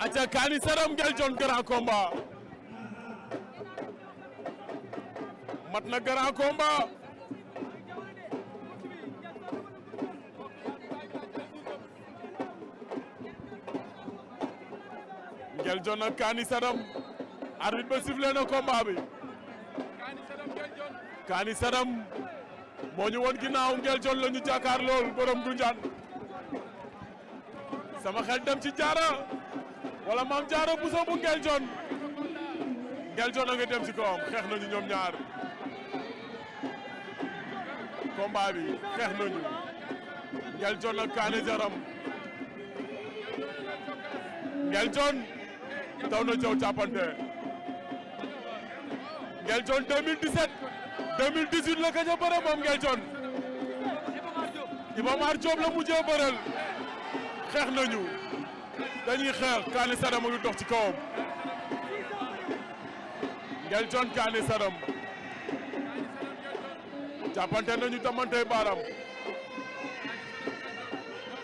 aca Kani Saram Nguel Dione grand combat mat na grand combat Nguel Dione ak Kani Saram arbitre ba sifflé na combat bi Kani Saram moo ñu woon ginnaaw Nguel Dione la ñu jàkkaar lool borom Gunjaan sama xel dem ci jaara wala maam jaara buso bu Nguel Dione Nguel Dione a nga dem ci kawam xeex nañu ñoom ñaar combat bi xeex nañu Nguel Dione ak Kani Saram Nguel Dione daw na jaw jàppante Nguel Dione 2017 2018 la kañ a bëre moom Nguel Dione Iba Mar Diop la mujjee bëreel xeex nañu dañuy xeex Kani Saram a ngi dox ci kawam Nguel Dione Kani Saram jàppante nañu tamante baaraam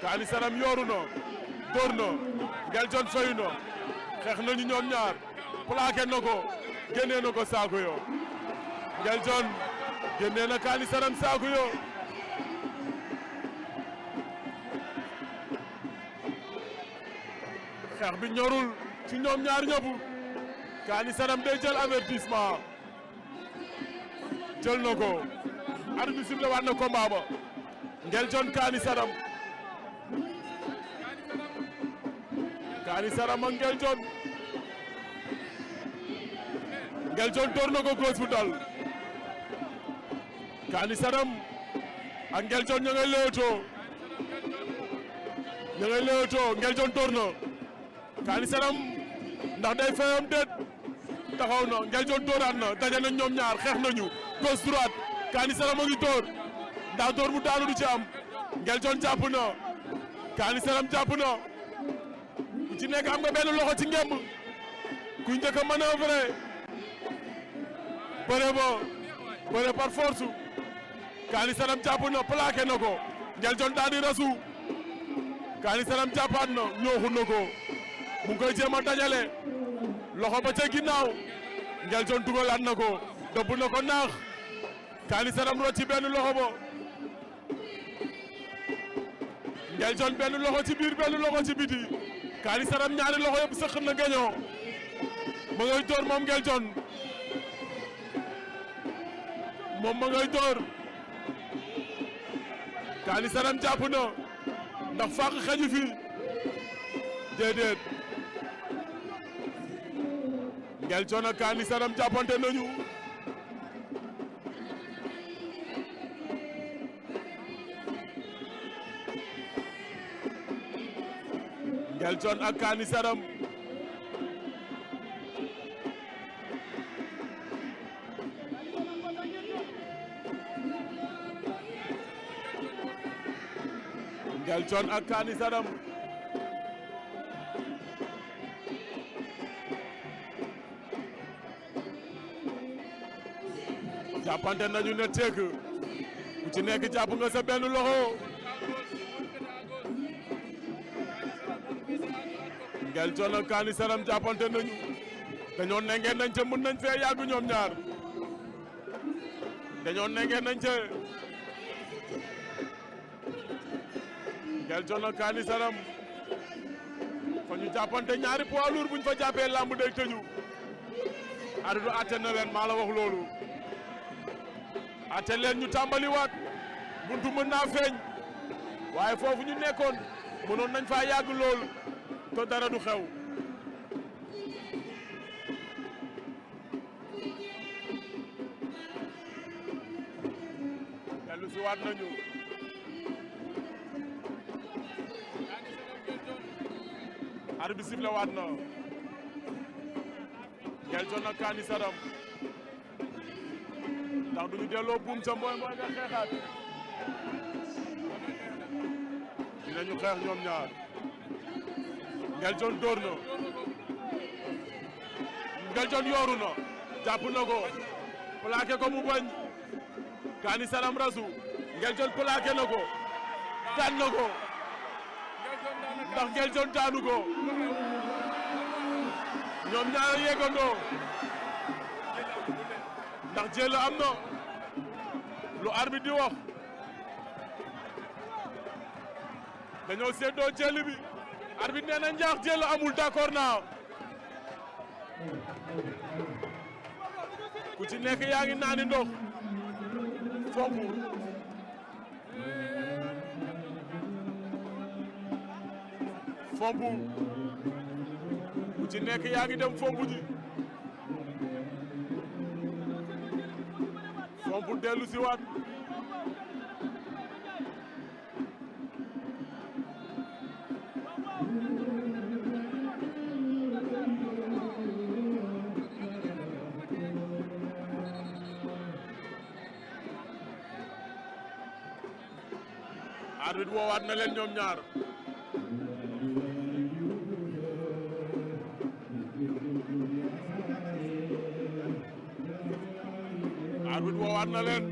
Kani Saram yooru na dóor na Nguel Dione fayu na xeex nañu ñoom ñaar plaqué na ko génnee na ko saako yo Nguel Dione génnee na Kani Saram saako yo xeex bi ñorul ci ñoom ñaar ñëpp Kani Saram day jël avertissement jël na ko arbitre bi sifflé waat na combat ba Nguel Dione Kani Saram Kani Saram ak Nguel Dione Nguel Dione door na ko góos bu dal Kani Saram ak Nguel Dione ña ngay leewtoo Nguel Dione door na Kani Saram ndax day fayam déet taxaw na Nguel Dione dooraat na daje nañ ñoom ñaar xeex nañu gauche droite Kani Saram a ngi door ndax door mu daanu du ci am Nguel Dione jàpp na Kani Saram jàpp na ku ci nekk am nga benn loxo ci ngemb ku njëkk a manœuvrer bëre par force Kani Saram jàpp na plaqué na ko Nguel Dione daal di rasu Kani Saram jàppaat na ñooxu na ko mu ngi koy jéem a dajale loxo ba ca ginnaaw Nguel Dione dugalaat na ko dëbb na ko naax Kani Saram rocci benn loxo ba Nguel Dione benn loxo ci biir benn loxo ci biti Kani Saram ñaari loxo yëpp sëq na geñoo ma ngay door moom Nguel Dione moom ma ngay door Kani Saram jàpp na ndax fàq xeju fi déedéet Nguel Dione ak Kani Saram jàppante nañu Nguel Dione ak Kani Saram Nguel Dione ak Kani Saram jàppante nañu ne tekk ku ci nekk jàpp nga sa benn loxo Nguel Dione ak Kani Saram jàppante nañu dañoo nengeen nañ ca mën nañ fee yàgg ñoom ñaar dañoo nengeen nañ ca Nguel Dione ak Kani Saram fa ñu jàppante ñaari poids lourd buñ fa jàppee lamb day tëju ardu atte na leen maa la wax loolu atte leen ñu tàmbali waat buntu mën naa feeñ waaye foofu ñu nekkoon mënoon nañ faa yàgg lool te dara du xew dellu si waat nañu arbitre bi sifflé waat na Nguel Dione ak Kani Saram ndax duñu delloo buum ca mbooy mbooy nga xeexaat dinañu xeex ñoom ñaar Nguel Dione dóor na Nguel Dione yooru na jàpp na ko plaqué ko mu bañ Kani Saram rasu Nguel Dione plaqué na ko daan na ko ndax Nguel Dione daanu ko ñoom ñaar yeggandoo ndax jël am na lu arbitre di wax dañoo seddoo jël bi arbitre nee na njaax jël amul d'accord naa ku ci nekk yaa ngi naani ndox fompu ku ci nekk yaa ngi dem fompu ji fompu dellu si waat arbitre woowaat na leen ñoom ñaar arbitre woowaat na leen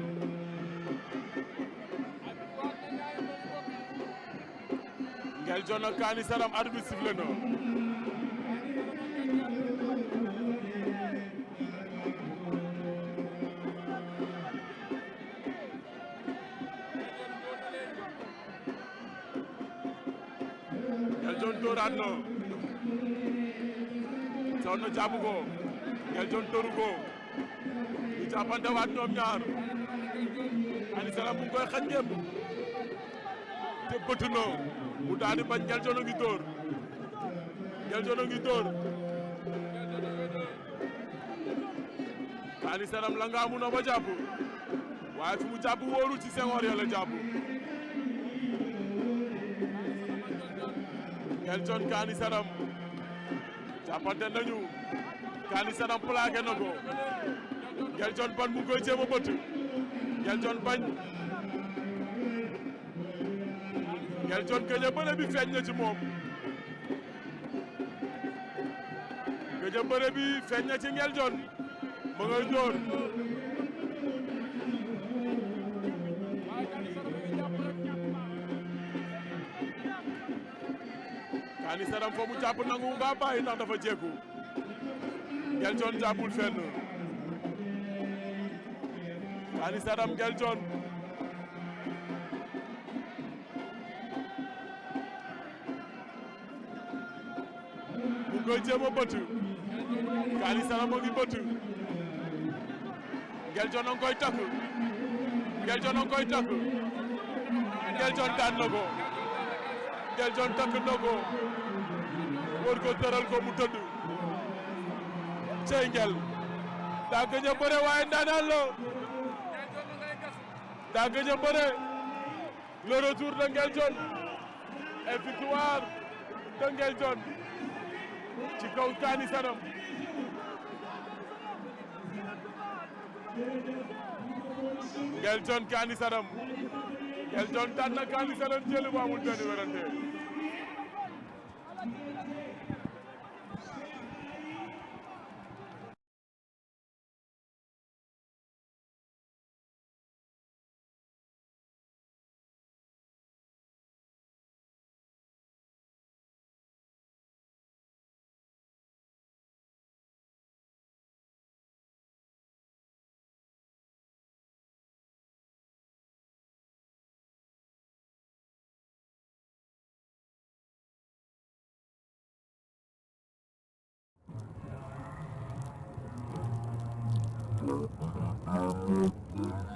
Nguel Dione ak Kani Saram arbitre sifflé na Nguel Dione dóoraat na Soxna jàpp ko Nguel Dione dóoru ko ñu jàppante waat ñoom ñaar Kani Saram mu ngi koy xañ ngeen te bëtt na mu daal di bañ Nguel Dione a ngi dóor Nguel Dione a ngi dóor Kani Saram la nga mun a ba jàpp waaye fi mu jàpp wóorul ci sengoor ya la jàpp Nguel Dione Kani Saram jàppante nañu Kani Saram plaqué na ko Nguel Dione ban mu ngi koy jéem a bëtt Nguel Dione bañ Nguel Dione gëj a bëre bi feeñ na ci moom gëj a bëre bi feeñ na ci Nguel Dione ma ngay dóor Kani Saram foo mu jàpp nangu nga bàyyi ndax dafa jékku Nguel Dione jàppul fenn Kani Saram Nguel Dione mu ngi koy jéem a bëtt Kani Saram a ngi bëtt Nguel Dione a ngi koy takk Nguel Dione a ngi koy takk Nguel Dione daan na ko Nguel Dione takk na ko wër ko tëral ko mu tëdd cey Nguel daa gëj a bëre waaye ndaanaan la daa gëj a bëre le retour de Nguel Dione et victoire de Nguel Dione ci kaw Kani Saram Nguel Dione Kani Saram Nguel Dione daan na Kani Saram jël bu amul benn werante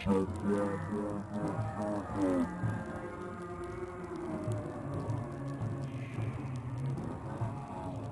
Thank you.